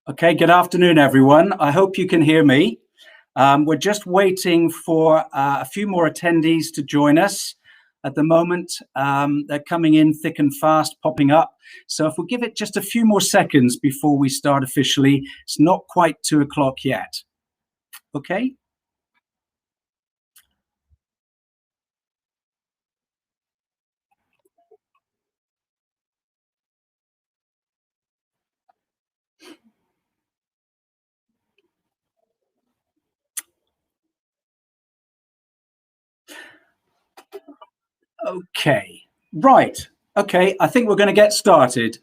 Okay, good afternoon, everyone. I hope you can hear me. We're just waiting for a few more attendees to join us. At the moment, they're coming in thick and fast, popping up. So if we give it just a few more seconds before we start officially, it's not quite 2 o'clock yet. Okay? Okay, right. Okay, I think we're going to get started.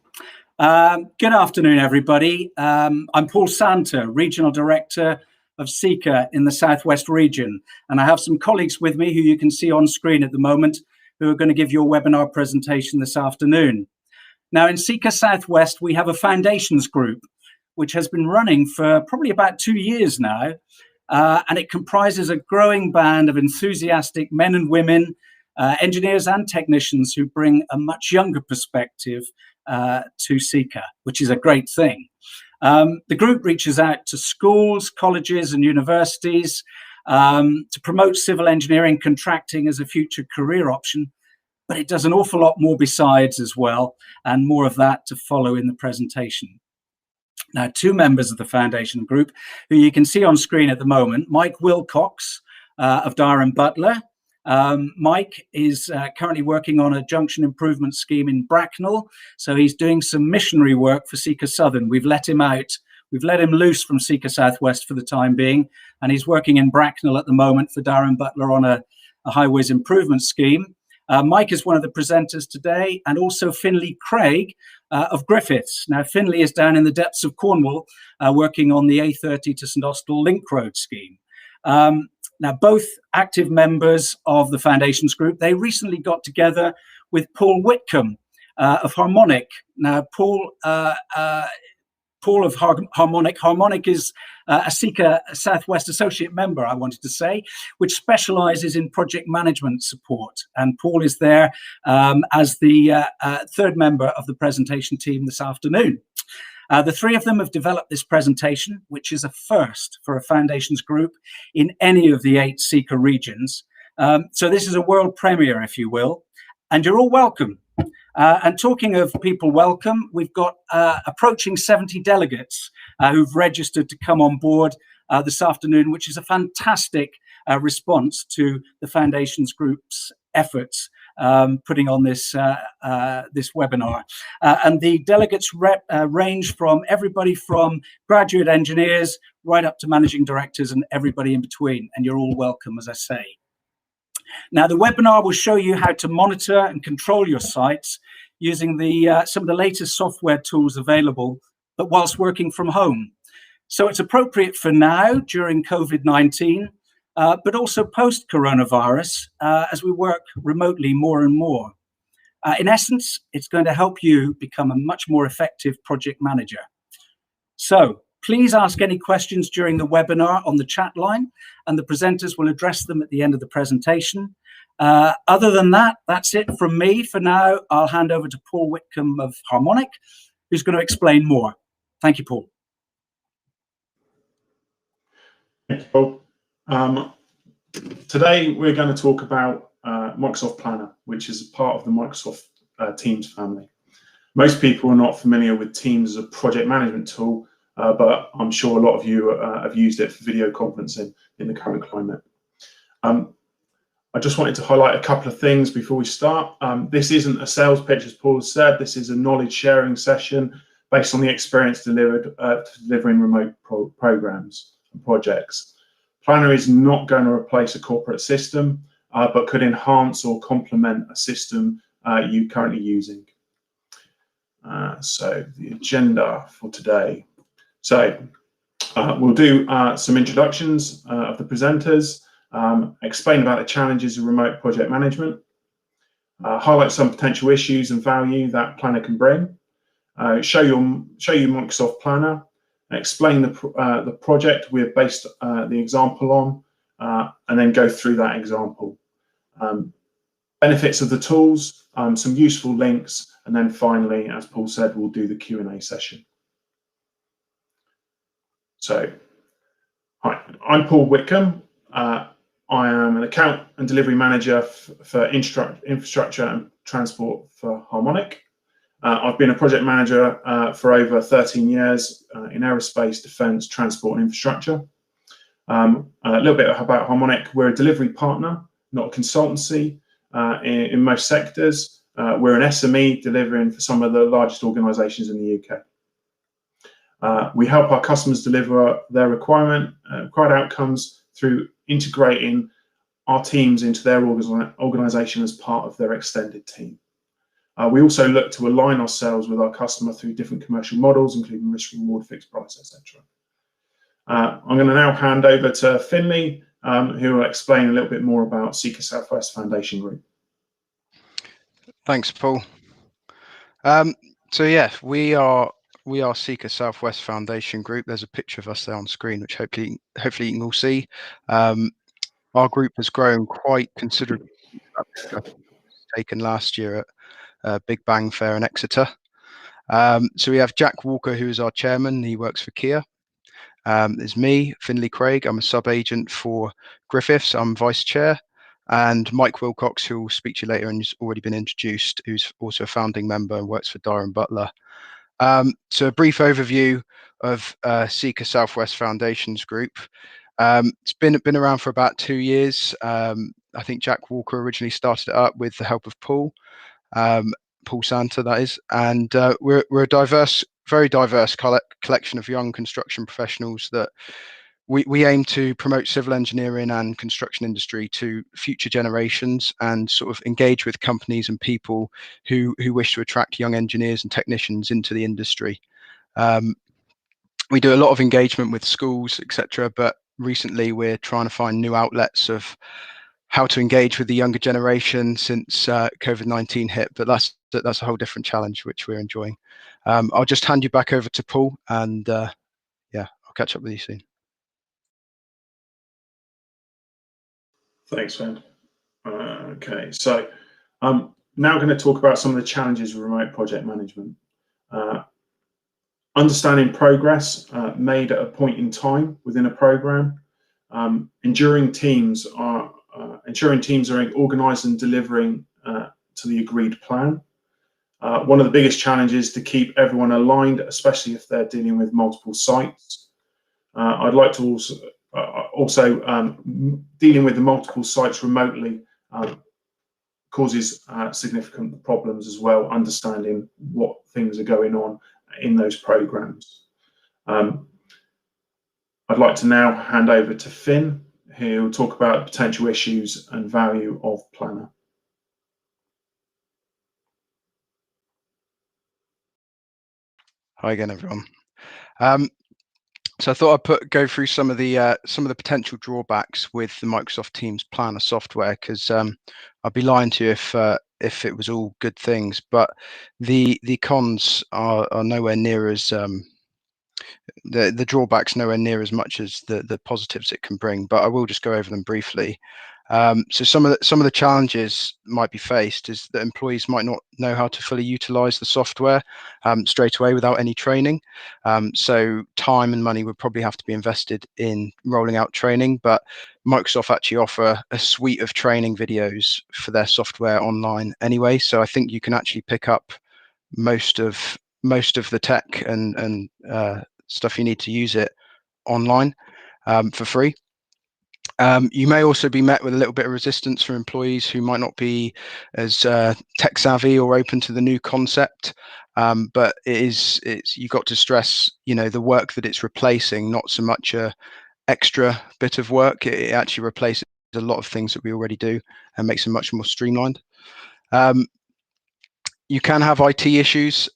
Good afternoon, everybody. I'm Paul Santa, Regional Director of Sika in the Southwest region. And I have some colleagues with me who you can see on screen at the moment who are going to give you a webinar presentation this afternoon. Now, in Sika Southwest, we have a foundations group, which has been running for probably about 2 years now. And it comprises a growing band of enthusiastic men and women, engineers and technicians who bring a much younger perspective to Sika, which is a great thing. The group reaches out to schools, colleges and universities to promote civil engineering contracting as a future career option, but it does an awful lot more besides as well, and more of that to follow in the presentation. Now, 2 members of the foundation group who you can see on screen at the moment, Mike Wilcox of Dyer & Butler. Mike is currently working on a junction improvement scheme in Bracknell, so he's doing some missionary work for Sika Southern. We've let him out, we've let him loose from Sika Southwest for the time being, and he's working in Bracknell at the moment for Dyer & Butler on a highways improvement scheme. Mike is one of the presenters today, and also Finlay Craig of Griffiths. Now, Finlay is down in the depths of Cornwall working on the A30 to St Austell Link Road scheme. Now, both active members of the foundations group, they recently got together with Paul Whitcomb of Harmonic. Now, Paul of Harmonic. Harmonic is a Sika Southwest associate member, I wanted to say, which specialises in project management support. And Paul is there as the 3rd member of the presentation team this afternoon. The 3 of them have developed this presentation, which is a first for a foundations group in any of the 8 Sika regions. So this is a world premiere, if you will, and you're all welcome. And talking of people welcome, we've got approaching 70 delegates who've registered to come on board this afternoon, which is a fantastic response to the foundations group's efforts putting on this webinar. And the delegates range from everybody from graduate engineers right up to managing directors and everybody in between. And you're all welcome, as I say. Now, the webinar will show you how to monitor and control your sites using some of the latest software tools available, but whilst working from home. So it's appropriate for now during COVID-19, but also post-coronavirus as we work remotely more and more. In essence, it's going to help you become a much more effective project manager. So please ask any questions during the webinar on the chat line, and the presenters will address them at the end of the presentation. Other than that, that's it from me for now. I'll hand over to Paul Whitcomb of Harmonic, who's going to explain more. Thank you, Paul. Thank you, Paul. Today, we're going to talk about Microsoft Planner, which is a part of the Microsoft Teams family. Most people are not familiar with Teams as a project management tool, but I'm sure a lot of you have used it for video conferencing in the current climate. I just wanted to highlight a couple of things before we start. This isn't a sales pitch, as Paul has said. This is a knowledge sharing session based on the experience delivering remote programs and projects. Planner is not going to replace a corporate system, but could enhance or complement a system you're currently using. So the agenda for today. So we'll do some introductions of the presenters, explain about the challenges of remote project management. highlight some potential issues and value that Planner can bring, show you Microsoft Planner, explain the project we've based the example on, and then go through that example. Benefits of the tools, some useful links, and then finally, as Paul said, we'll do the Q&A session. So, hi, I'm Paul Whitcomb. I am an account and delivery manager for infrastructure and transport for Harmonic. I've been a project manager for over 13 years in aerospace, defence, transport and infrastructure. A little bit about Harmonic. We're a delivery partner, not a consultancy in most sectors. We're an SME delivering for some of the largest organisations in the UK. We help our customers deliver their required outcomes through integrating our teams into their organisation as part of their extended team. We also look to align ourselves with our customer through different commercial models, including risk, reward, fixed price, etc. I'm going to now hand over to Finley, who will explain a little bit more about Sika South West Foundation Group. Thanks, Paul. So yeah, we are Sika South West Foundation Group. There's a picture of us there on screen, which hopefully you can all see. Our group has grown quite considerably. Taken last year at Big Bang Fair in Exeter. So we have Jack Walker, who is our chairman. He works for Kia. There's me, Finley Craig. I'm a sub-agent for Griffiths. I'm vice chair. And Mike Wilcox, who will speak to you later and has already been introduced, who's also a founding member and works for Dyer & Butler. So a brief overview of Sika South West Foundations Group. It's been around for about 2 years. I think Jack Walker originally started it up with the help of Paul Santa, that is. And we're a very diverse collection of young construction professionals that we aim to promote civil engineering and construction industry to future generations and sort of engage with companies and people who wish to attract young engineers and technicians into the industry. We do a lot of engagement with schools, etc., but recently we're trying to find new outlets of how to engage with the younger generation since COVID-19 hit, but that's a whole different challenge which we're enjoying. I'll just hand you back over to Paul, and yeah, I'll catch up with you soon. Thanks, Finn. Okay, so I'm now going to talk about some of the challenges of remote project management. Understanding progress made at a point in time within a program. Ensuring teams are organised and delivering to the agreed plan. One of the biggest challenges is to keep everyone aligned, especially if they're dealing with multiple sites. I'd like to also dealing with the multiple sites remotely causes significant problems as well, understanding what things are going on in those programs. I'd like to now hand over to Finn, who will talk about potential issues and value of Planner. Hi again, everyone. So I thought I'd go through some of the potential drawbacks with the Microsoft Teams Planner software, because I'd be lying to you if it was all good things. But the cons are nowhere near as the drawbacks nowhere near as much as the positives it can bring. But I will just go over them briefly. So some of the challenges might be faced is that employees might not know how to fully utilize the software straight away without any training. So time and money would probably have to be invested in rolling out training, but Microsoft actually offer a suite of training videos for their software online anyway. So I think you can actually pick up most of the tech and stuff you need to use it online for free. You may also be met with a little bit of resistance from employees who might not be as tech savvy or open to the new concept. But you've got to stress, the work that it's replacing, not so much a extra bit of work. It actually replaces a lot of things that we already do and makes them much more streamlined. You can have IT issues.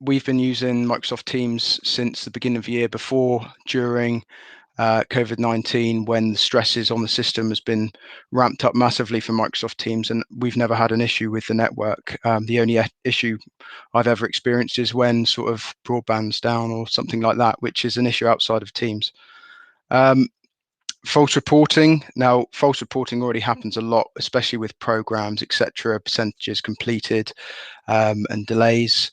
We've been using Microsoft Teams since the beginning of the year, before, during, COVID-19, when the stresses on the system has been ramped up massively for Microsoft Teams, and we've never had an issue with the network. The only issue I've ever experienced is when sort of broadband's down or something like that, which is an issue outside of Teams. False reporting. Now, false reporting already happens a lot, especially with programs, etc., percentages completed, and delays.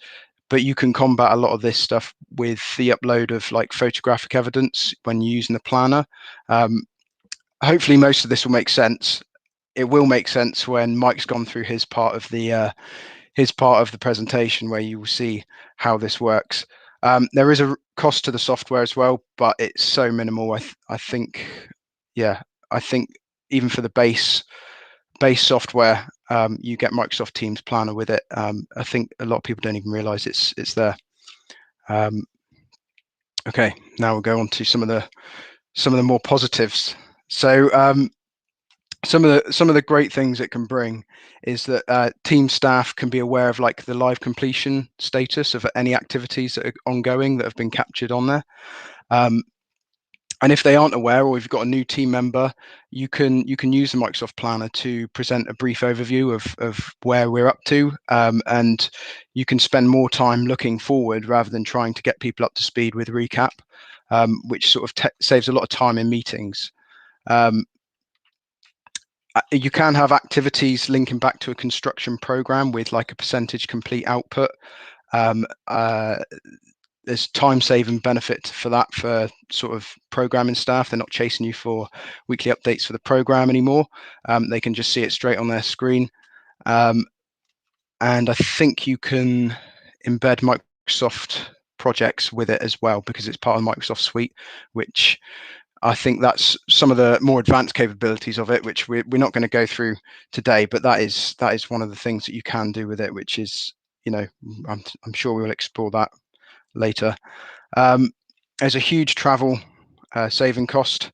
But you can combat a lot of this stuff with the upload of like photographic evidence when you're using the planner. Hopefully most of this will make sense. It will make sense when Mike's gone through his part of the presentation, where you will see how this works. There is a cost to the software as well, but it's so minimal. I think even for the base software, you get Microsoft Teams Planner with it. I think a lot of people don't even realize it's there. Okay, now we'll go on to some of the more positives. So some of the great things it can bring is that team staff can be aware of like the live completion status of any activities that are ongoing that have been captured on there. And if they aren't aware, or if you've got a new team member, you can use the Microsoft Planner to present a brief overview of where we're up to, and you can spend more time looking forward rather than trying to get people up to speed with recap, which sort of saves a lot of time in meetings. You can have activities linking back to a construction program with like a percentage complete output. There's time saving benefit for that for sort of programming staff. They're not chasing you for weekly updates for the program anymore. They can just see it straight on their screen. And I think you can embed Microsoft projects with it as well, because it's part of the Microsoft suite, which I think that's some of the more advanced capabilities of it, which we're not going to go through today, but that is one of the things that you can do with it, which is, I'm sure we will explore that later. There's a huge travel saving cost.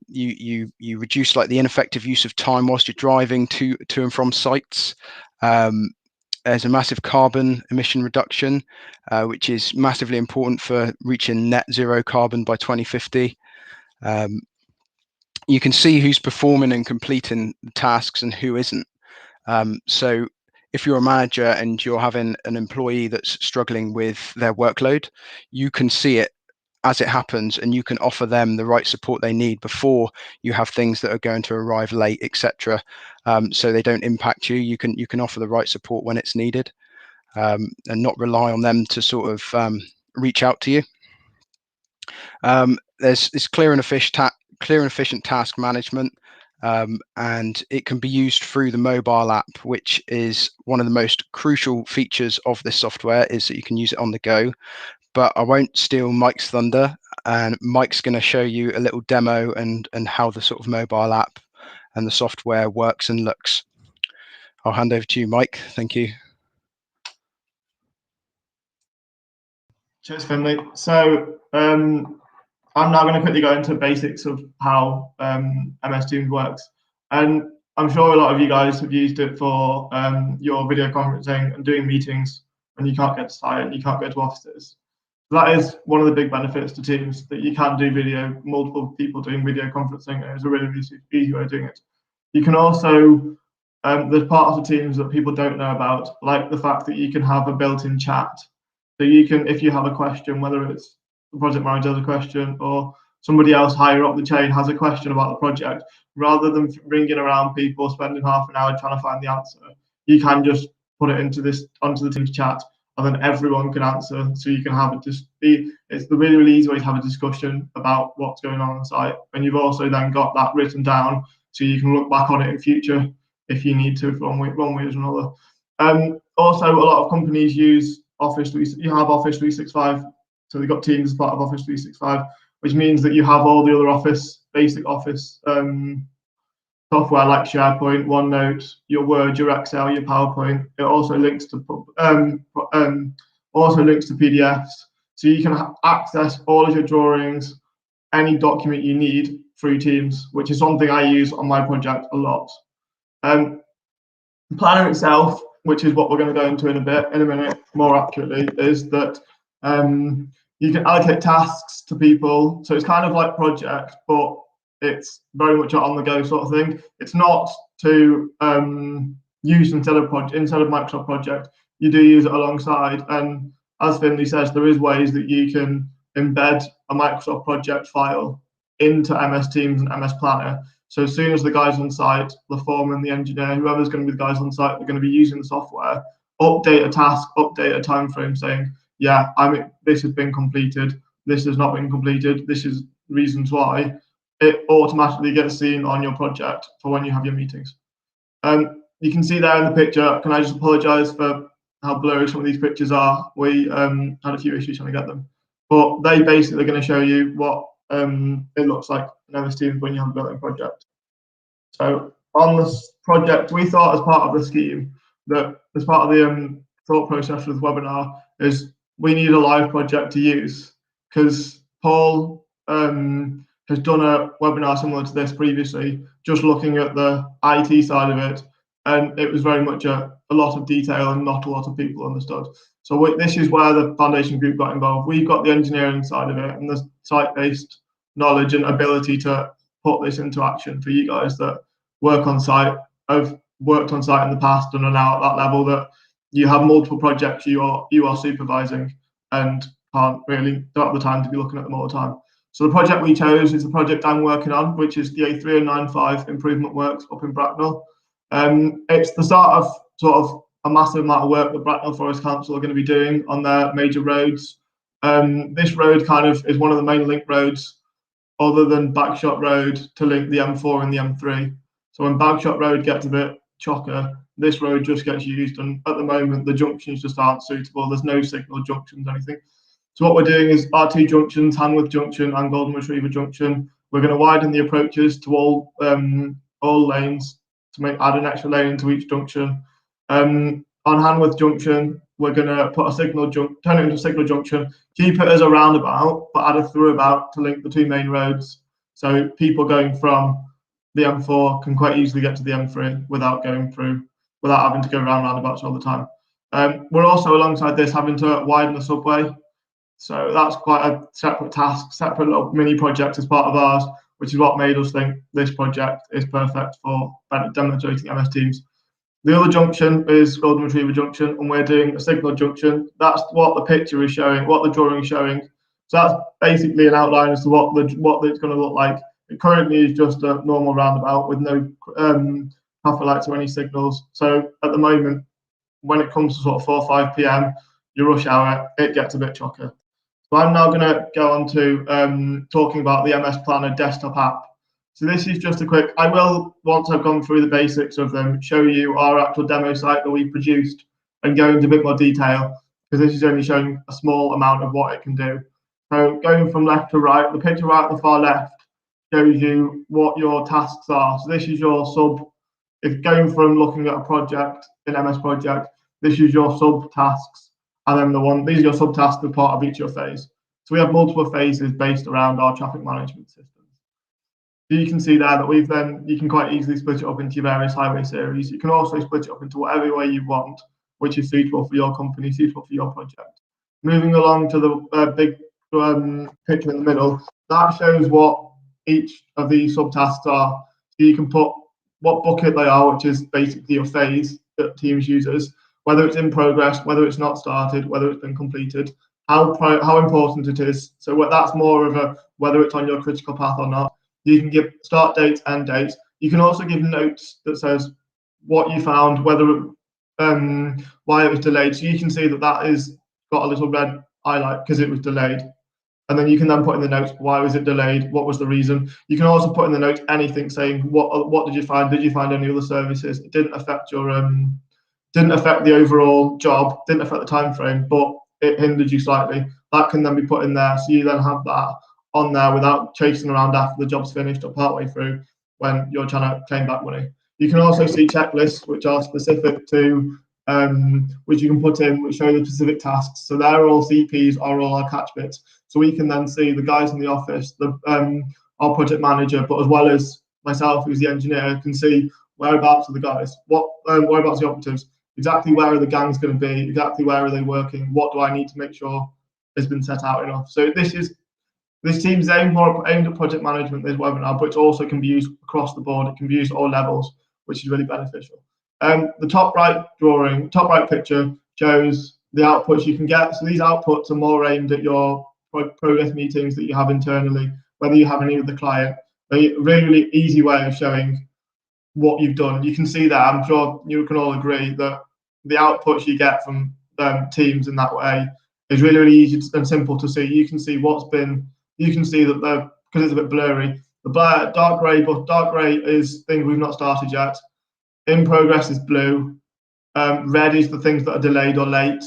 You reduce like the ineffective use of time whilst you're driving to and from sites. There's a massive carbon emission reduction, which is massively important for reaching net zero carbon by 2050. You can see who's performing and completing tasks and who isn't. So if you're a manager and you're having an employee that's struggling with their workload, you can see it as it happens, and you can offer them the right support they need before you have things that are going to arrive late, etc. So they don't impact you. You can offer the right support when it's needed, and not rely on them to sort of reach out to you. There's this clear and efficient task management. And it can be used through the mobile app, which is one of the most crucial features of this software, is that you can use it on the go. But I won't steal Mike's thunder, and Mike's going to show you a little demo and how the sort of mobile app and the software works and looks. I'll hand over to you, Mike. Thank you. Cheers, Finley. So I'm now going to quickly go into basics of how MS Teams works. And I'm sure a lot of you guys have used it for your video conferencing and doing meetings when you can't get to site and you can't go to offices. That is one of the big benefits to Teams, that you can do video, multiple people doing video conferencing, and it's a really easy way of doing it. You can also, there's parts of Teams that people don't know about, like the fact that you can have a built-in chat. So you can, if you have a question, whether it's the project manager has a question or somebody else higher up the chain has a question about the project, rather than ringing around people, spending half an hour trying to find the answer, you can just put it onto the Teams chat, and then everyone can answer. So you can have it's the really easy way to have a discussion about what's going on site. And you've also then got that written down, so you can look back on it in future if you need to, from one way or another. Also, a lot of companies use Office 365. You have Office 365, so they've got Teams as part of Office 365, which means that you have all the other basic Office software like SharePoint, OneNote, your Word, your Excel, your PowerPoint. It also links to PDFs, so you can access all of your drawings, any document you need through Teams, which is something I use on my project a lot. Planner itself, which is what we're going to go into in a minute more accurately, is that You can allocate tasks to people, so it's kind of like project, but it's very much an on-the-go sort of thing. It's not to use instead of Microsoft Project. You do use it alongside, and as Finley says, there is ways that you can embed a Microsoft Project file into MS Teams and MS Planner. So as soon as the guys on site, the foreman, the engineer, whoever's going to be the guys on site, they're going to be using the software, update a task, update a time frame saying, yeah, this has been completed, this has not been completed, this is reasons why, it automatically gets seen on your project for when you have your meetings. You can see there in the picture, can I just apologise for how blurry some of these pictures are? We had a few issues trying to get them. But they basically are going to show you what it looks like in MS Teams when you have a built-in project. So on this project, we thought as part of the scheme that as part of the thought process for the webinar is we need a live project to use, because Paul has done a webinar similar to this previously, just looking at the IT side of it, and it was very much a lot of detail and not a lot of people understood. So this is where the foundation group got involved. We've got the engineering side of it and the site-based knowledge and ability to put this into action for you guys that work on site, have worked on site in the past and are now at that level that you have multiple projects you are supervising and don't have the time to be looking at them all the time. So the project we chose is the project I'm working on, which is the A3095 improvement works up in Bracknell. It's the start of sort of a massive amount of work that Bracknell Forest Council are going to be doing on their major roads. This road kind of is one of the main link roads other than Bagshot Road to link the M4 and the M3. So when Bagshot Road gets a bit chocker, this road just gets used, and at the moment the junctions just aren't suitable. There's no signal junctions or anything. So what we're doing is our two junctions, Hanworth Junction and Golden Retriever Junction, we're going to widen the approaches to all lanes to add an extra lane into each junction. On Hanworth Junction, we're going to put turn it into a signal junction, keep it as a roundabout, but add a throughbaut to link the two main roads. So people going from the M4 can quite easily get to the M3 without having to go around roundabouts all the time. We're also alongside this having to widen the subway. So that's quite a separate task, separate little mini project as part of ours, which is what made us think this project is perfect for demonstrating MS Teams. The other junction is Golden Retriever Junction, and we're doing a signal junction. That's what the picture is showing, what the drawing is showing. So that's basically an outline as to what it's going to look like. It currently is just a normal roundabout with no traffic lights or any signals. So at the moment, when it comes to sort of 4 or 5 p.m, your rush hour, it gets a bit chocker. So I'm now going to go on to talking about the MS Planner desktop app. So this is just a quick, I will, once I've gone through the basics of them, show you our actual demo site that we produced and go into a bit more detail, because this is only showing a small amount of what it can do. So going from left to right, the picture right at the far left shows you what your tasks are. So this is your sub, if going from looking at a project in MS Project, this is your sub tasks, and then these are your sub tasks as part of each of your phase. So we have multiple phases based around our traffic management systems. So you can see there that you can quite easily split it up into your various highway series. You can also split it up into whatever way you want, which is suitable for your company, suitable for your project. Moving along to the big picture in the middle, that shows what each of these subtasks are. So you can put what bucket they are, which is basically your phase that Teams uses, whether it's in progress, whether it's not started, whether it's been completed, how important it is. So that's more of a whether it's on your critical path or not. You can give start date, end date. You can also give notes that says what you found, whether why it was delayed. So you can see that is got a little red highlight because it was delayed. And then you can then put in the notes, why was it delayed? What was the reason? You can also put in the notes anything saying, what did you find? Did you find any other services? It didn't affect your didn't affect the overall job, didn't affect the time frame, but it hindered you slightly. That can then be put in there. So you then have that on there without chasing around after the job's finished or partway through when you're trying to claim back money. You can also see checklists which are specific to which you can put in, which show the specific tasks. So they're all CPs, are all our catch bits. So we can then see the guys in the office, our project manager, but as well as myself, who's the engineer, can see whereabouts are the guys, whereabouts are the operatives, exactly where are the gangs going to be, exactly where are they working, what do I need to make sure has been set out enough. So this team's aimed at project management, this webinar, but it also can be used across the board. It can be used at all levels, which is really beneficial. The top right picture shows the outputs you can get. So these outputs are more aimed at your progress meetings that you have internally, whether you have any with the client. A really easy way of showing what you've done. You can see that, I'm sure you can all agree that the outputs you get from teams in that way is really, really easy and simple to see. You can see you can see that because it's a bit blurry, the dark grey is things we've not started yet. In progress is blue. Red is the things that are delayed or late,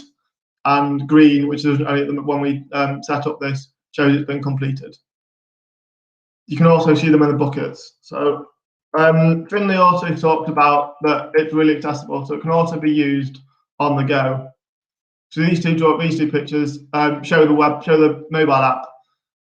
and green, which is when we set up this, shows it's been completed. You can also see them in the buckets. So Finlay also talked about that it's really accessible, so it can also be used on the go. So these two pictures show the mobile app.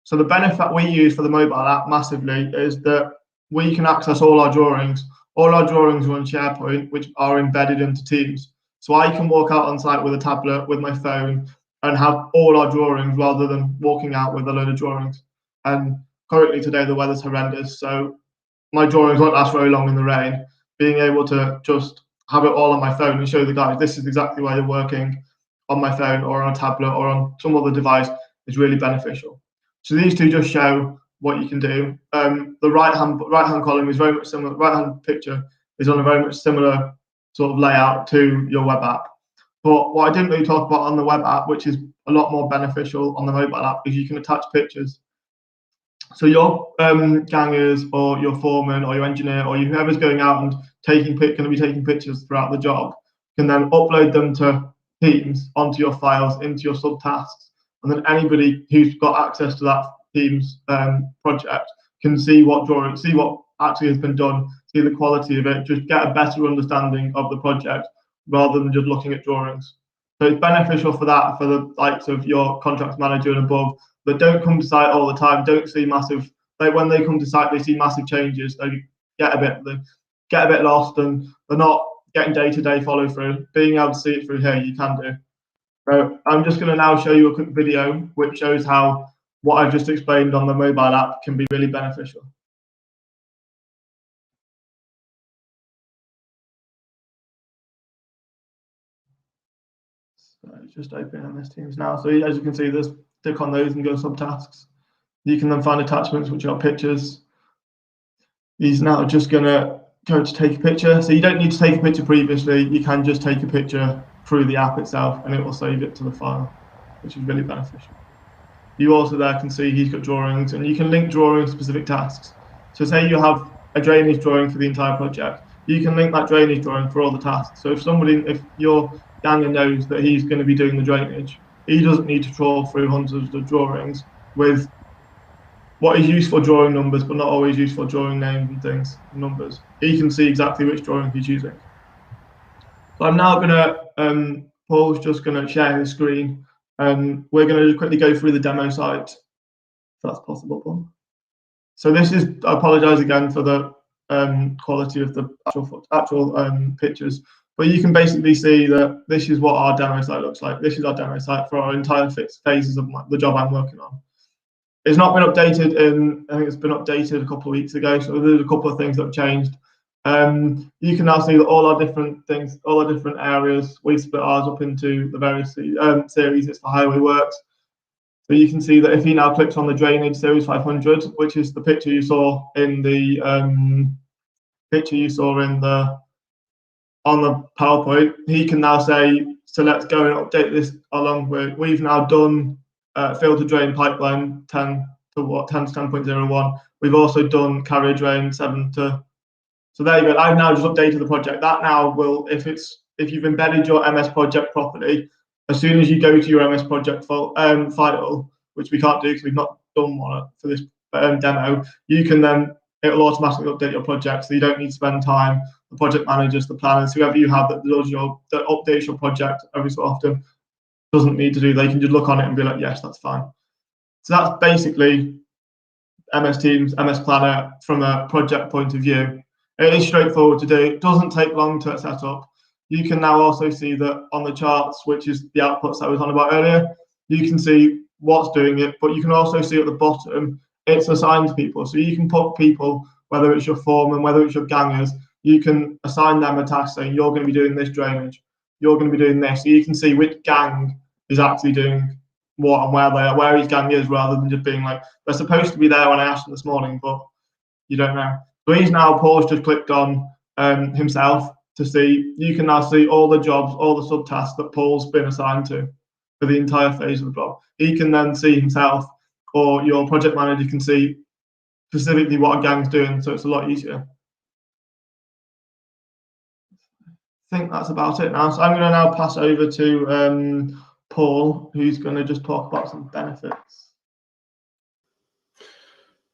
So the benefit we use for the mobile app massively is that we can access all our drawings. All our drawings are on SharePoint, which are embedded into Teams. So I can walk out on site with a tablet, with my phone, and have all our drawings rather than walking out with a load of drawings. And currently today the weather's horrendous, so my drawings won't last very long in the rain. Being able to just have it all on my phone and show the guys this is exactly where you're working on my phone or on a tablet or on some other device is really beneficial. So these two just show what you can do. The right hand column is very much similar. Right hand picture is on a very much similar sort of layout to your web app. But what I didn't really talk about on the web app, which is a lot more beneficial on the mobile app, is you can attach pictures. So your gangers or your foreman or your engineer or whoever's going out and going to be taking pictures throughout the job can then upload them to Teams onto your files, into your subtasks, and then anybody who's got access to that Teams project can see what actually has been done, see the quality of it, just get a better understanding of the project rather than just looking at drawings. So it's beneficial for that, for the likes of your contracts manager and above, that don't come to site all the time, don't see massive, like when they come to site, they see massive changes, they get a bit lost and they're not getting day-to-day follow through. Being able to see it through here, you can do. So I'm just going to now show you a quick video which shows how what I've just explained on the mobile app can be really beneficial. So just opening this Teams now. So as you can see, there's click on those and go subtasks. You can then find attachments which are pictures. He's now just going to go to take a picture. So you don't need to take a picture previously. You can just take a picture through the app itself and it will save it to the file, which is really beneficial. You also there can see he's got drawings and you can link drawings to specific tasks. So say you have a drainage drawing for the entire project, you can link that drainage drawing for all the tasks. So if your ganger knows that he's going to be doing the drainage, he doesn't need to trawl through hundreds of drawings with what is used for drawing numbers, but not always used for drawing names and things, numbers. He can see exactly which drawing he's using. So I'm now going to, Paul's just going to share his screen and we're going to quickly go through the demo site, if that's possible, Paul. So this is, I apologize again for the quality of the actual pictures, but you can basically see that this is what our demo site looks like. This is our demo site for our entire phases of the job I'm working on. It's not been updated I think it's been updated a couple of weeks ago, so there's a couple of things that have changed. You can now see that all our different things, all our different areas, we split ours up into the various series. It's for highway works. So you can see that if he now clicks on the drainage series 500, which is the picture you saw in the on the PowerPoint, he can now say, so let's go and update this along with, we've now done filter drain pipeline 10 to 10.01. We've also done carrier drain 7 to, so there you go. I've now just updated the project. That now will, if you've embedded your MS project properly, as soon as you go to your MS project file, which we can't do because we've not done one for this demo, you can then, it'll automatically update your project, so you don't need to spend time. The project managers, the planners, whoever you have that updates your project every so often, doesn't need to do. They can just look on it and be like, yes, that's fine. So that's basically MS Teams, MS Planner from a project point of view. It is straightforward to do. It doesn't take long to set up. You can now also see that on the charts, which is the outputs I was on about earlier, you can see what's doing it, but you can also see at the bottom it's assigned to people. So you can put people, whether it's your foreman, whether it's your gangers, you can assign them a task saying you're going to be doing this drainage, you're going to be doing this. So you can see which gang is actually doing what and where they are, where his gang is, rather than just being like, they're supposed to be there when I asked them this morning, but you don't know. So he's now, Paul's just clicked on himself to see, you can now see all the jobs, all the subtasks that Paul's been assigned to for the entire phase of the job. He can then see himself, or your project manager can see specifically what a gang's doing, so it's a lot easier. I think that's about it now. So I'm going to now pass over to Paul, who's going to just talk about some benefits.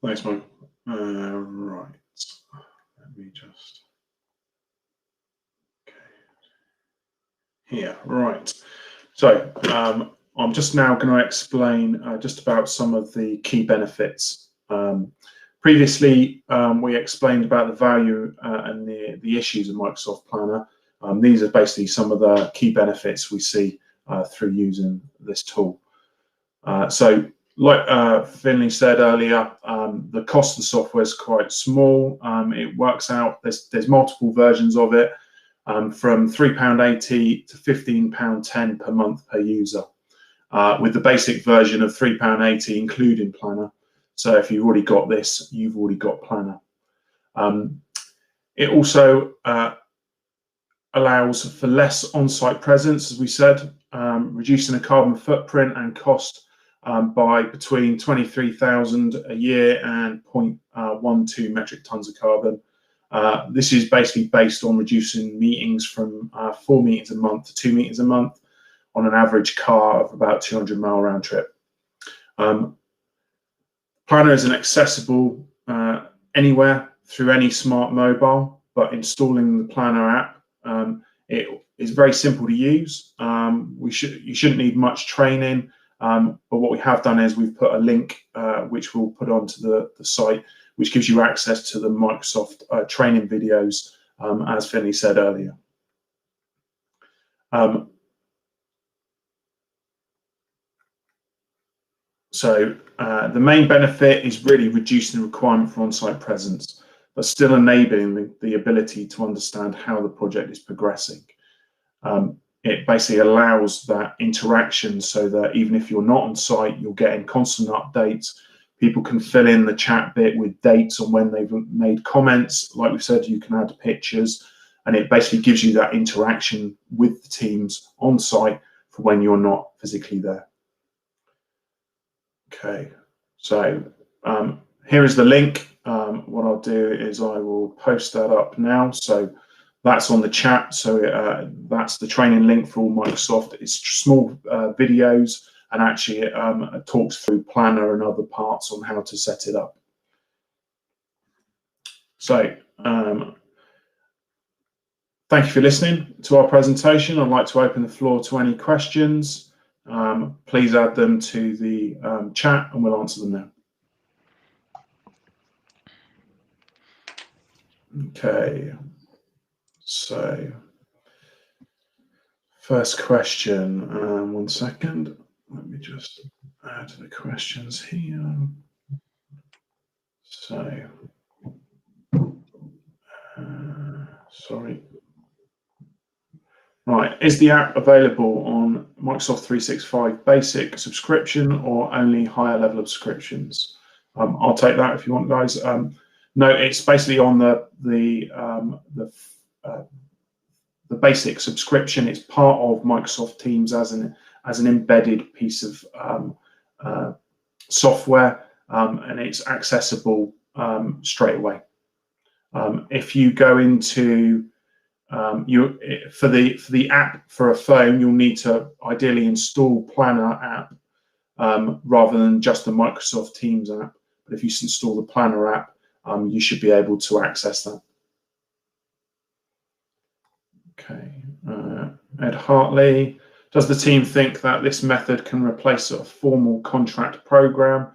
Thanks, Mike. Right. Let me just. Okay. Here, right. So I'm just now going to explain just about some of the key benefits. Previously, we explained about the value and the issues of Microsoft Planner. These are basically some of the key benefits we see through using this tool. So, like Finley said earlier, the cost of the software is quite small. It works out, there's multiple versions of it, from £3.80 to £15.10 per month per user, with the basic version of £3.80 including Planner. So if you've already got this, you've already got Planner. It also allows for less on-site presence, as we said, reducing the carbon footprint and cost by between 23,000 a year and 0.12 metric tons of carbon. This is basically based on reducing meetings from 4 meetings a month to 2 meetings a month on an average car of about 200-mile round trip. Planner isn't accessible anywhere through any smart mobile, but installing the Planner app, it is very simple to use. You shouldn't need much training, but what we have done is we've put a link which we'll put onto the site, which gives you access to the Microsoft training videos, as Finley said earlier. So the main benefit is really reducing the requirement for on-site presence, but still enabling the ability to understand how the project is progressing. It basically allows that interaction so that even if you're not on site, you're getting constant updates. People can fill in the chat bit with dates on when they've made comments. Like we said, you can add pictures, and it basically gives you that interaction with the teams on site for when you're not physically there. Okay, so here is the link. What I'll do is I will post that up now. So that's on the chat. So that's the training link for all Microsoft. It's small videos, and actually it talks through Planner and other parts on how to set it up. So thank you for listening to our presentation. I'd like to open the floor to any questions. Please add them to the chat and we'll answer them now. Okay, so first question, 1 second. Let me just add the questions here. So, sorry. Right, is the app available on Microsoft 365 basic subscription or only higher level of subscriptions? I'll take that if you want, guys. No, it's basically on the basic subscription. It's part of Microsoft Teams as an embedded piece of software, and it's accessible straight away. If you go into for the app for a phone, you'll need to ideally install Planner app rather than just the Microsoft Teams app. But if you install the Planner app, you should be able to access that. Okay, Ed Hartley, does the team think that this method can replace a formal contract program,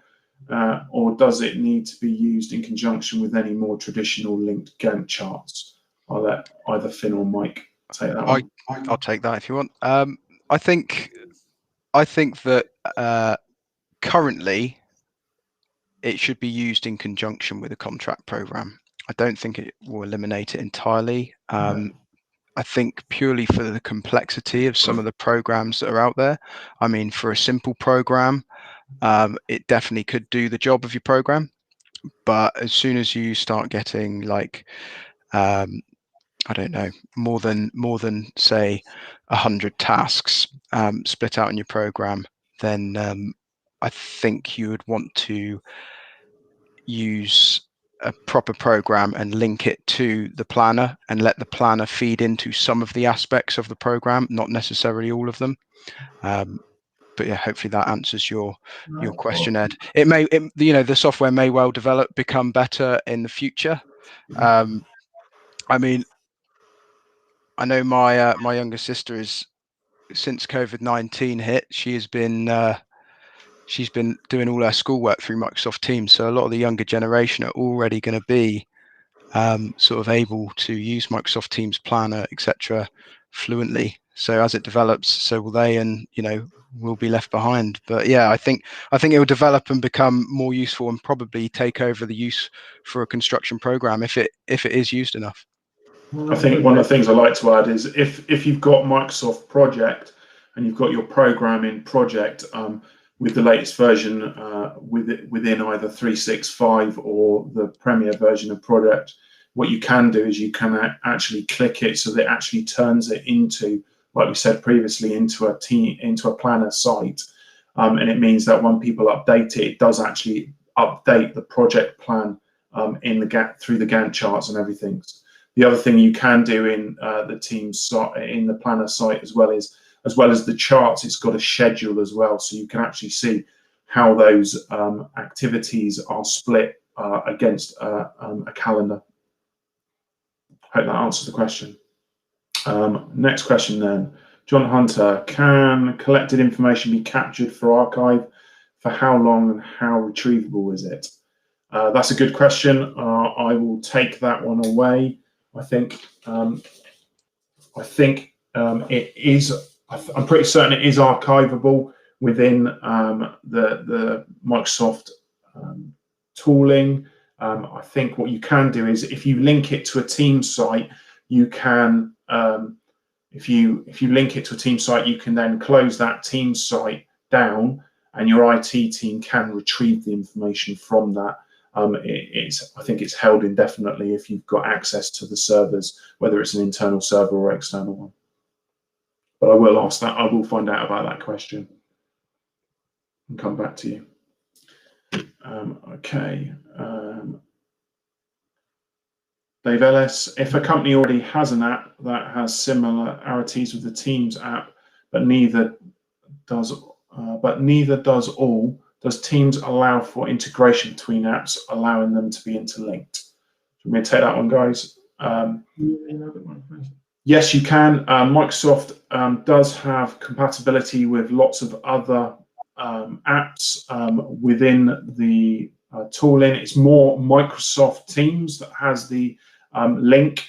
or does it need to be used in conjunction with any more traditional linked Gantt charts? I'll let either Finn or Mike take that one. I'll take that if you want. I think that currently, it should be used in conjunction with a contract program. I don't think it will eliminate it entirely. I think purely for the complexity of some of the programs that are out there. I mean, for a simple program, it definitely could do the job of your program. But as soon as you start getting like, I don't know, more than say 100 tasks split out in your program, then I think you would want to use a proper program and link it to the planner and let the planner feed into some of the aspects of the program, not necessarily all of them. But yeah, hopefully that answers your question, Ed. It may, the software may well become better in the future. I mean, I know my younger sister is, since COVID-19 hit, she's been doing all her schoolwork through Microsoft Teams. So a lot of the younger generation are already going to be sort of able to use Microsoft Teams Planner, etc., fluently. So as it develops, so will they, and will be left behind. But yeah, I think it will develop and become more useful, and probably take over the use for a construction program if it is used enough. I think one of the things I like to add is if you've got Microsoft Project and you've got your program in Project with the latest version within either 365 or the Premier version of Project, what you can do is you can actually click it so that it actually turns it into, like we said previously, into a planner site, and it means that when people update it, it does actually update the project plan through the Gantt charts and everything. The other thing you can do in the Teams in the planner site as well as the charts, it's got a schedule as well, so you can actually see how those activities are split against a calendar. Hope that answers the question. Next question then. John Hunter, can collected information be captured for archive? For how long and how retrievable is it? That's a good question. I will take that one away. I think it is. I'm pretty certain it is archivable within the Microsoft tooling. I think what you can do is, if you link it to a Teams site, you can. If you link it to a Teams site, you can then close that Teams site down, and your IT team can retrieve the information from that. I think it's held indefinitely if you've got access to the servers, whether it's an internal server or external one. But I will ask that. I will find out about that question and come back to you. Okay. Dave Ellis, if a company already has an app that has similarities with the Teams app, but neither does all, does Teams allow for integration between apps, allowing them to be interlinked? Let me take that one, guys. Yes, you can. Microsoft does have compatibility with lots of other apps within the tooling. It's more Microsoft Teams that has the link.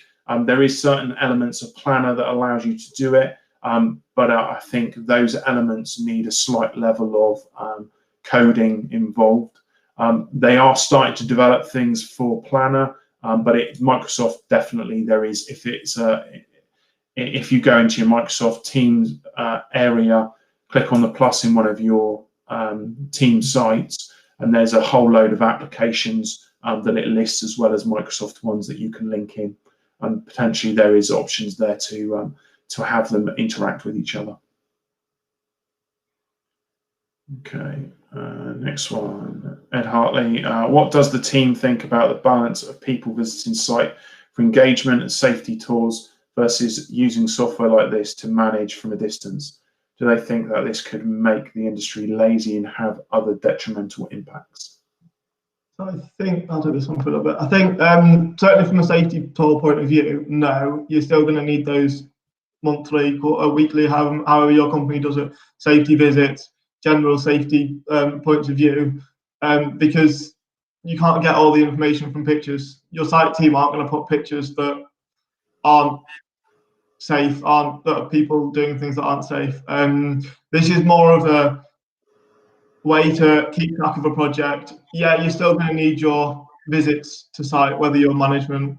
There is certain elements of Planner that allows you to do it, but I think those elements need a slight level of coding involved. They are starting to develop things for Planner, but Microsoft definitely there is. If you go into your Microsoft Teams area, click on the plus in one of your Teams sites, and there's a whole load of applications that it lists, as well as Microsoft ones that you can link in, and potentially there is options there to have them interact with each other. Okay, next one. Ed Hartley, what does the team think about the balance of people visiting site for engagement and safety tours versus using software like this to manage from a distance? Do they think that this could make the industry lazy and have other detrimental impacts? I think I'll do this one for a little bit. I think certainly from a safety tour point of view, no, you're still going to need those monthly, weekly, however your company does it, safety visits, general safety points of view, because you can't get all the information from pictures. Your site team aren't going to put pictures that aren't safe, that are people doing things that aren't safe. This is more of way to keep track of a project. Yeah, you're still going to need your visits to site, whether you're management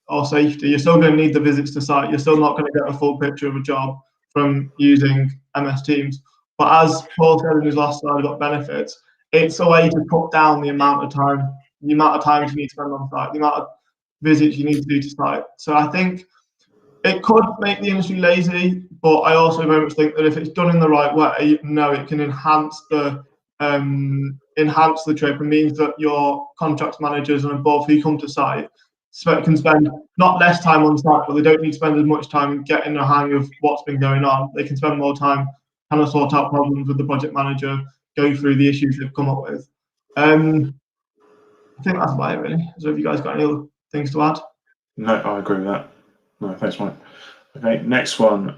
or safety. You're still going to need the visits to site. You're still not going to get a full picture of a job from using MS Teams. But as Paul said in his last slide about benefits, it's a way to cut down the amount of times you need to spend on site, the amount of visits you need to do to site. So I think it could make the industry lazy, but I also very much think that if it's done in the right way, no, it can enhance the trip, and means that your contracts managers and above who come to site can spend not less time on site, but they don't need to spend as much time getting a hang of what's been going on. They can spend more time kind of sort out problems with the project manager, go through the issues they've come up with. I think that's about it, really. So have you guys got any other things to add? No, I agree with that. No, thanks, Mike. Okay, next one.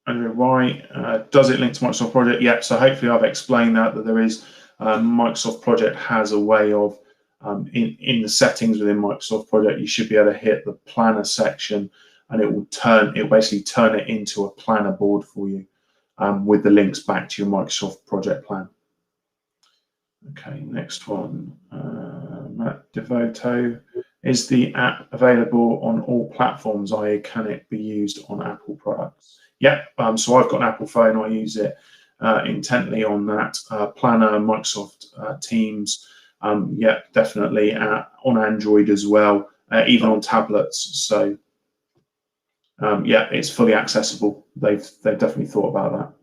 Andrew, why does it link to Microsoft Project? Yeah, so hopefully I've explained that there is Microsoft Project has a way of in the settings within Microsoft Project, you should be able to hit the planner section, and it will basically turn it into a planner board for you with the links back to your Microsoft Project plan. Okay, next one. Matt Devoto. Is the app available on all platforms, i.e. can it be used on Apple products? Yeah, so I've got an Apple phone. I use it intently on that planner, Microsoft Teams. Yeah, definitely on Android as well, even on tablets. So yeah, it's fully accessible. They've definitely thought about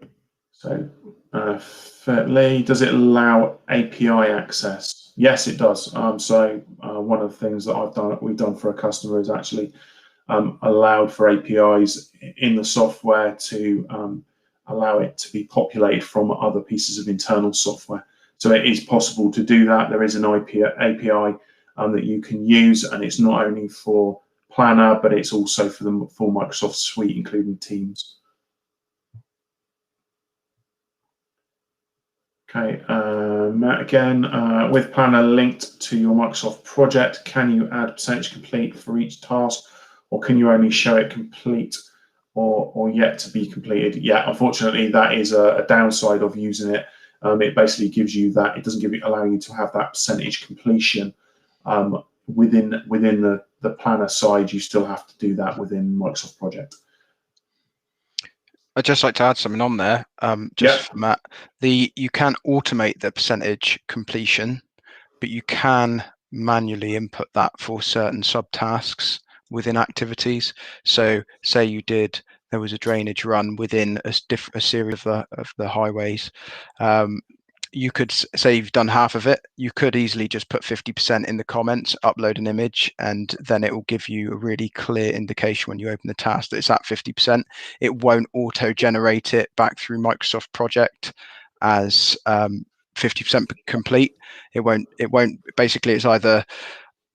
that. So thirdly, does it allow API access? Yes, it does. So one of the things that we've done for a customer is actually allowed for APIs in the software to allow it to be populated from other pieces of internal software. So it is possible to do that. There is an API that you can use, and it's not only for Planner, but it's also for the full Microsoft suite, including Teams. Okay, Matt again, with Planner linked to your Microsoft project, can you add percentage complete for each task, or can you only show it complete or yet to be completed? Yeah, unfortunately, that is a downside of using it. It basically gives you that, it doesn't allow you to have that percentage completion within the Planner side. You still have to do that within Microsoft Project. I'd just like to add something on there, for Matt. You can automate the percentage completion, but you can manually input that for certain subtasks within activities. So say there was a drainage run within a series of the highways. You could say you've done half of it. You could easily just put 50% in the comments, upload an image, and then it will give you a really clear indication when you open the task that it's at 50%. It won't auto-generate it back through Microsoft Project as 50% complete. It won't. Basically, it's either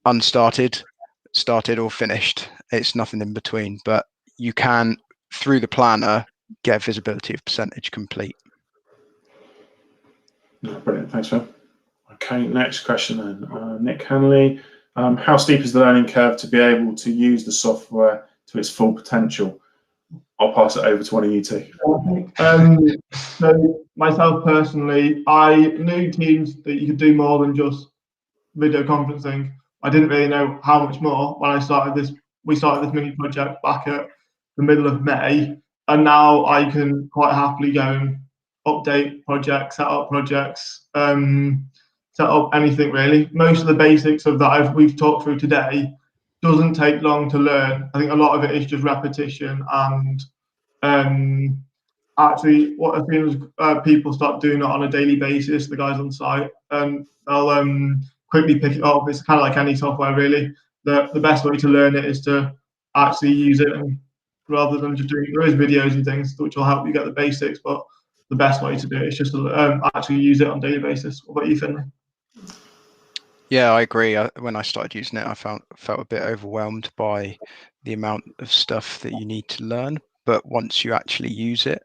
unstarted, started, or finished. It's nothing in between. But you can, through the planner, get visibility of percentage complete. Brilliant, thanks, Phil. Okay, next question then. Nick Hanley, how steep is the learning curve to be able to use the software to its full potential? I'll pass it over to one of you two. So myself personally, I knew Teams that you could do more than just video conferencing. I didn't really know how much more when I started this. We started this mini project back at the middle of May, and now I can quite happily go and update projects, set up projects, set up anything really. Most of the basics of that we've talked through today doesn't take long to learn. I think a lot of it is just repetition and actually what as soon as people start doing it on a daily basis, the guys on site, and they'll quickly pick it up. It's kind of like any software really. The best way to learn it is to actually use it, and rather than just doing, there is videos and things which will help you get the basics, but the best way to do it is just to actually use it on a daily basis. What about you, Finley? Yeah, I agree. When I started using it, I felt a bit overwhelmed by the amount of stuff that you need to learn. But once you actually use it,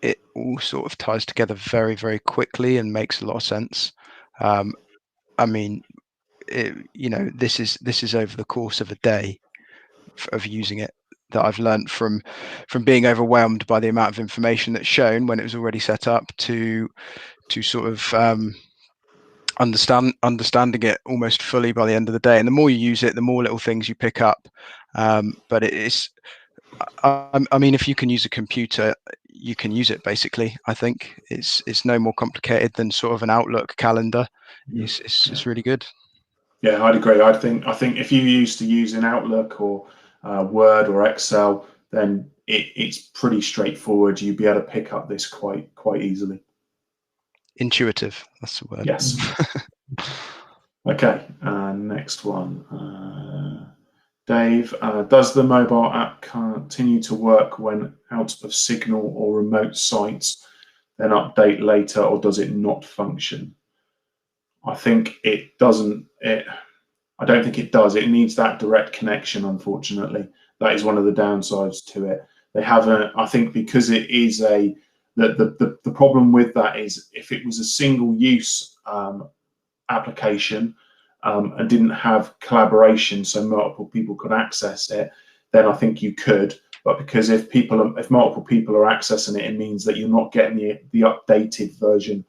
it all sort of ties together very, very quickly and makes a lot of sense. I mean, this is over the course of a day of using it. that I've learned from being overwhelmed by the amount of information that's shown when it was already set up to sort of understanding it almost fully by the end of the day. And the more you use it, the more little things you pick up. But I mean, if you can use a computer, you can use it basically. I think it's no more complicated than sort of an Outlook calendar. It's really good. Yeah, I'd agree. I think if you used to use an Outlook or Word or Excel, then it's pretty straightforward. You'd be able to pick up this quite easily. Intuitive, that's the word. Yes. Okay, next one. Dave, does the mobile app continue to work when out of signal or remote sites, then update later, or does it not function? I think it doesn't. I don't think it does. It needs that direct connection, unfortunately. That is one of the downsides to it. They haven't, I think, because it is the problem with that is if it was a single use application and didn't have collaboration, so multiple people could access it, then I think you could. But because if multiple people are accessing it, it means that you're not getting the updated version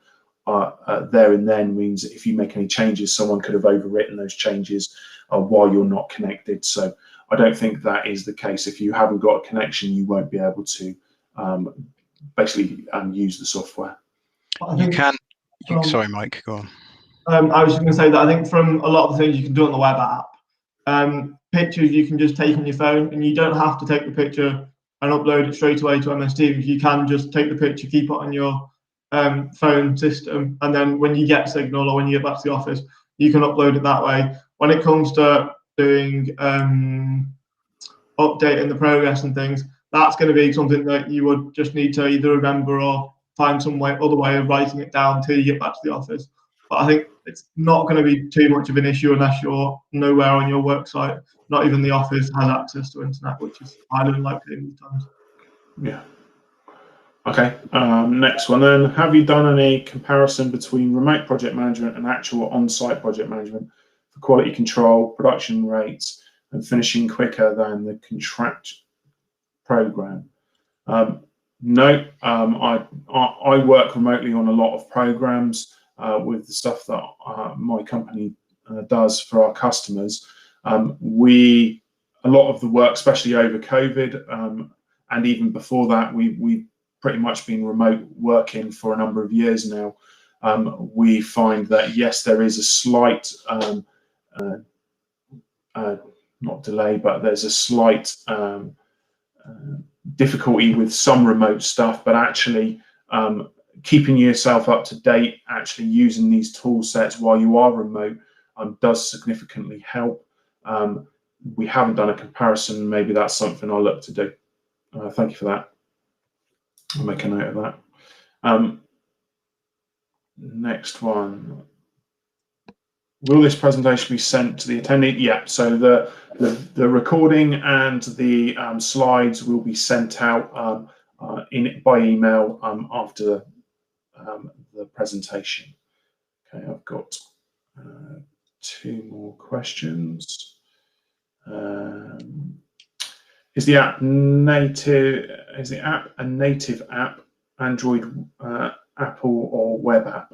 there and then. Means if you make any changes, someone could have overwritten those changes while you're not connected. So I don't think that is the case. If you haven't got a connection, you won't be able to basically use the software. You can. Sorry, Mike, go on. I was just going to say that I think from a lot of the things you can do on the web app, pictures you can just take on your phone, and you don't have to take the picture and upload it straight away to MS Teams. You can just take the picture, keep it on your phone system, and then when you get signal or when you get back to the office, you can upload it that way. When it comes to doing updating the progress and things, that's going to be something that you would just need to either remember or find some other way of writing it down till you get back to the office. But I think it's not going to be too much of an issue unless you're nowhere on your work site. Not even the office has access to internet, which is highly unlikely in these times. Yeah. Okay. Next one then. Have you done any comparison between remote project management and actual on-site project management for quality control, production rates, and finishing quicker than the contract program? No. I work remotely on a lot of programs with the stuff that my company does for our customers. A lot of the work, especially over COVID, and even before that, we've pretty much been remote working for a number of years now. We find that yes, there is a slight not delay, but there's a slight difficulty with some remote stuff, but actually keeping yourself up to date, actually using these tool sets while you are remote does significantly help. We haven't done a comparison. Maybe that's something I'll look to do. Thank you for that. I'll make a note of that. Next one. Will this presentation be sent to the attendee? Yeah, so the recording and the slides will be sent out by email after the presentation. Okay, I've got 2 more questions. Is the app native? Is the app a native app, Android, Apple, or web app?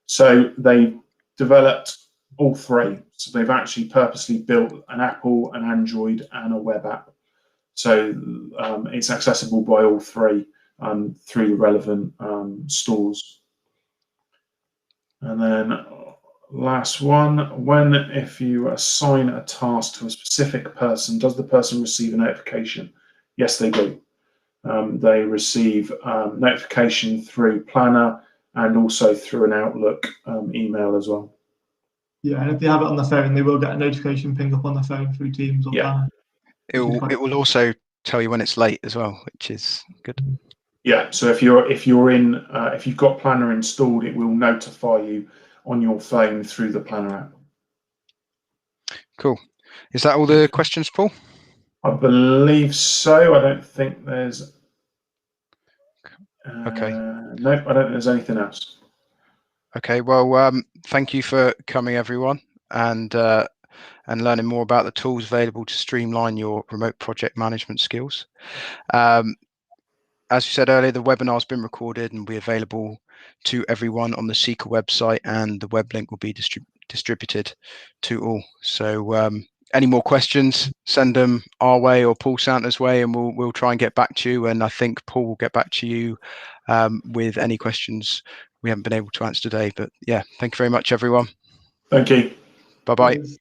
So they developed all 3. So they've actually purposely built an Apple, an Android, and a web app. So it's accessible by all 3 through the relevant stores. And then last one, if you assign a task to a specific person, does the person receive a notification? Yes, they do. They receive notification through Planner and also through an Outlook email as well. Yeah, and if they have it on the phone, they will get a notification ping up on the phone through Teams or Planner. It will also tell you when it's late as well, which is good. Yeah, so if you've got Planner installed, it will notify you on your phone through the Planner app. Cool. Is that all the questions, Paul? I believe so. I don't think there's. Okay. No, I don't think there's anything else. Okay. Well, thank you for coming, everyone, and and learning more about the tools available to streamline your remote project management skills. As you said earlier, the webinar has been recorded and will be available to everyone on the Seeker website, and the web link will be distributed to all. So any more questions, send them our way or Paul Santa's way, and we'll try and get back to you. And I think Paul will get back to you with any questions we haven't been able to answer today. But yeah, thank you very much, everyone. Thank you. Bye-bye. Cheers.